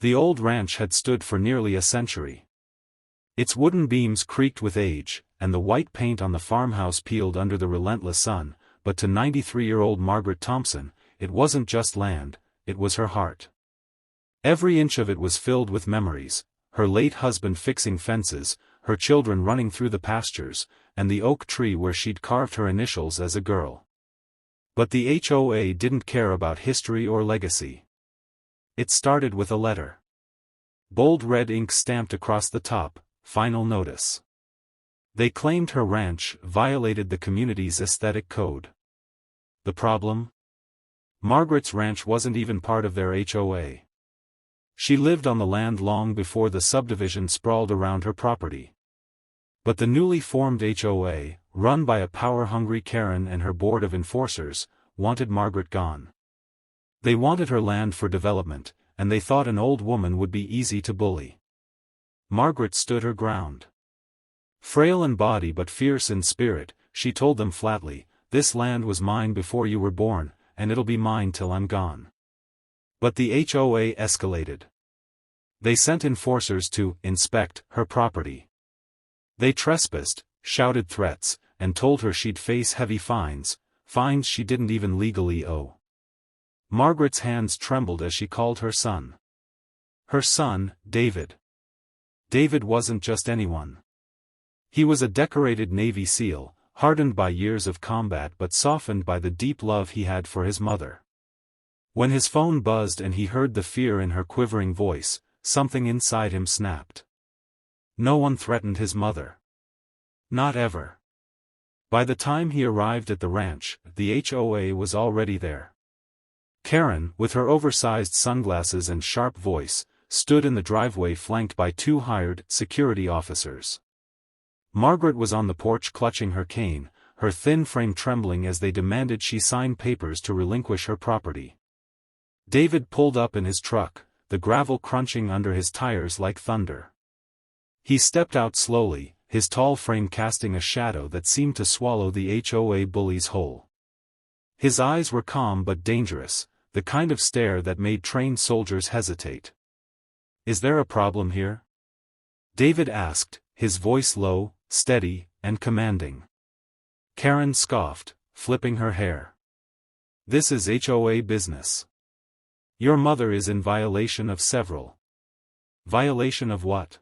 The old ranch had stood for nearly a century. Its wooden beams creaked with age, and the white paint on the farmhouse peeled under the relentless sun, but to 93-year-old Margaret Thompson, it wasn't just land, it was her heart. Every inch of it was filled with memories, her late husband fixing fences, her children running through the pastures, and the oak tree where she'd carved her initials as a girl. But the HOA didn't care about history or legacy. It started with a letter. Bold red ink stamped across the top, final notice. They claimed her ranch violated the community's aesthetic code. The problem? Margaret's ranch wasn't even part of their HOA. She lived on the land long before the subdivision sprawled around her property. But the newly formed HOA, run by a power-hungry Karen and her board of enforcers, wanted Margaret gone. They wanted her land for development, and they thought an old woman would be easy to bully. Margaret stood her ground. Frail in body but fierce in spirit, she told them flatly, "This land was mine before you were born, and it'll be mine till I'm gone." But the HOA escalated. They sent enforcers to inspect her property. They trespassed, shouted threats, and told her she'd face heavy fines she didn't even legally owe. Margaret's hands trembled as she called her son. Her son, David. David wasn't just anyone. He was a decorated Navy SEAL, hardened by years of combat but softened by the deep love he had for his mother. When his phone buzzed and he heard the fear in her quivering voice, something inside him snapped. No one threatened his mother. Not ever. By the time he arrived at the ranch, the HOA was already there. Karen, with her oversized sunglasses and sharp voice, stood in the driveway flanked by 2 hired security officers. Margaret was on the porch clutching her cane, her thin frame trembling as they demanded she sign papers to relinquish her property. David pulled up in his truck, the gravel crunching under his tires like thunder. He stepped out slowly, his tall frame casting a shadow that seemed to swallow the HOA bullies whole. His eyes were calm but dangerous, the kind of stare that made trained soldiers hesitate. "Is there a problem here?" David asked, his voice low, steady, and commanding. Karen scoffed, flipping her hair. "This is HOA business. Your mother is in violation of several." "Violation of what?"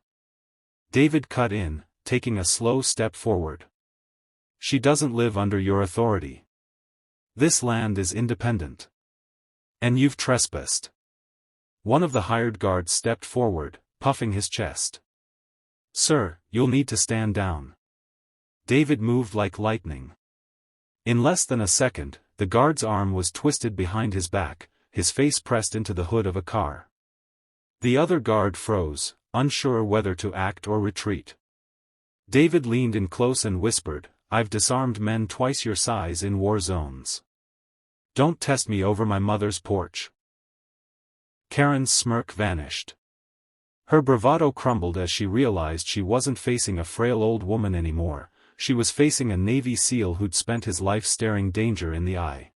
David cut in, taking a slow step forward. "She doesn't live under your authority. This land is independent. And you've trespassed." One of the hired guards stepped forward, puffing his chest. "Sir, you'll need to stand down." David moved like lightning. In less than a second, the guard's arm was twisted behind his back, his face pressed into the hood of a car. The other guard froze, unsure whether to act or retreat. David leaned in close and whispered, "I've disarmed men twice your size in war zones. Don't test me over my mother's porch." Karen's smirk vanished. Her bravado crumbled as she realized she wasn't facing a frail old woman anymore, she was facing a Navy SEAL who'd spent his life staring danger in the eye.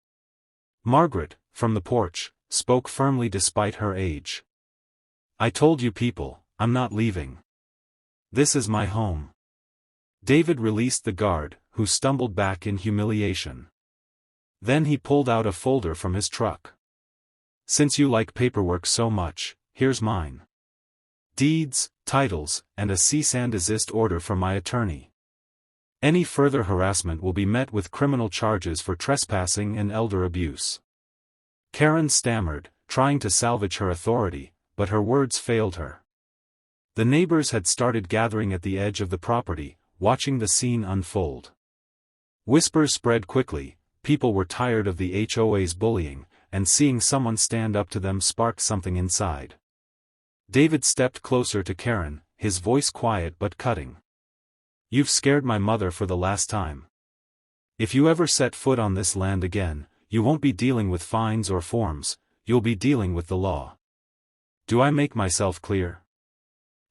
Margaret, from the porch, spoke firmly despite her age. "I told you people, I'm not leaving. This is my home." David released the guard, who stumbled back in humiliation. Then he pulled out a folder from his truck. "Since you like paperwork so much, here's mine. Deeds, titles, and a cease and desist order from my attorney. Any further harassment will be met with criminal charges for trespassing and elder abuse." Karen stammered, trying to salvage her authority, but her words failed her. The neighbors had started gathering at the edge of the property, watching the scene unfold. Whispers spread quickly, people were tired of the HOA's bullying, and seeing someone stand up to them sparked something inside. David stepped closer to Karen, his voice quiet but cutting. "You've scared my mother for the last time. If you ever set foot on this land again, you won't be dealing with fines or forms, you'll be dealing with the law. Do I make myself clear?"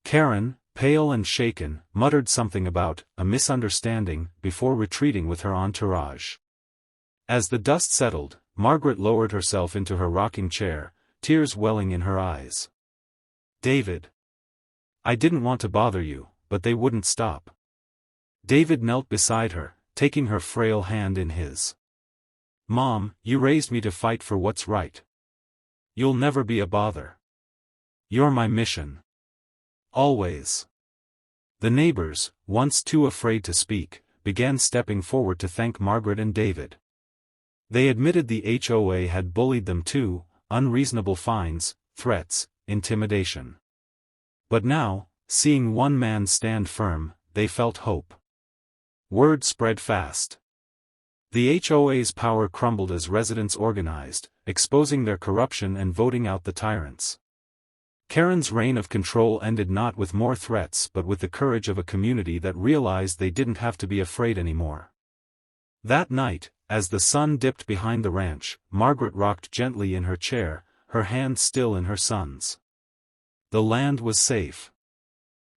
Karen, pale and shaken, muttered something about a misunderstanding before retreating with her entourage. As the dust settled, Margaret lowered herself into her rocking chair, tears welling in her eyes. David. I didn't want to bother you, but they wouldn't stop. David knelt beside her, taking her frail hand in his. Mom, you raised me to fight for what's right. You'll never be a bother. You're my mission. Always. The neighbors, once too afraid to speak, began stepping forward to thank Margaret and David. They admitted the HOA had bullied them too, unreasonable fines, threats, intimidation. But now, seeing one man stand firm, they felt hope. Word spread fast. The HOA's power crumbled as residents organized, exposing their corruption and voting out the tyrants. Karen's reign of control ended not with more threats but with the courage of a community that realized they didn't have to be afraid anymore. That night, as the sun dipped behind the ranch, Margaret rocked gently in her chair, her hand still in her son's. The land was safe.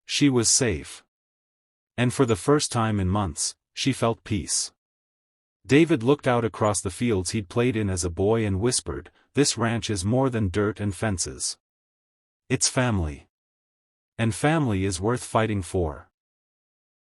She was safe. And for the first time in months, she felt peace. David looked out across the fields he'd played in as a boy and whispered, "This ranch is more than dirt and fences. It's family. And family is worth fighting for."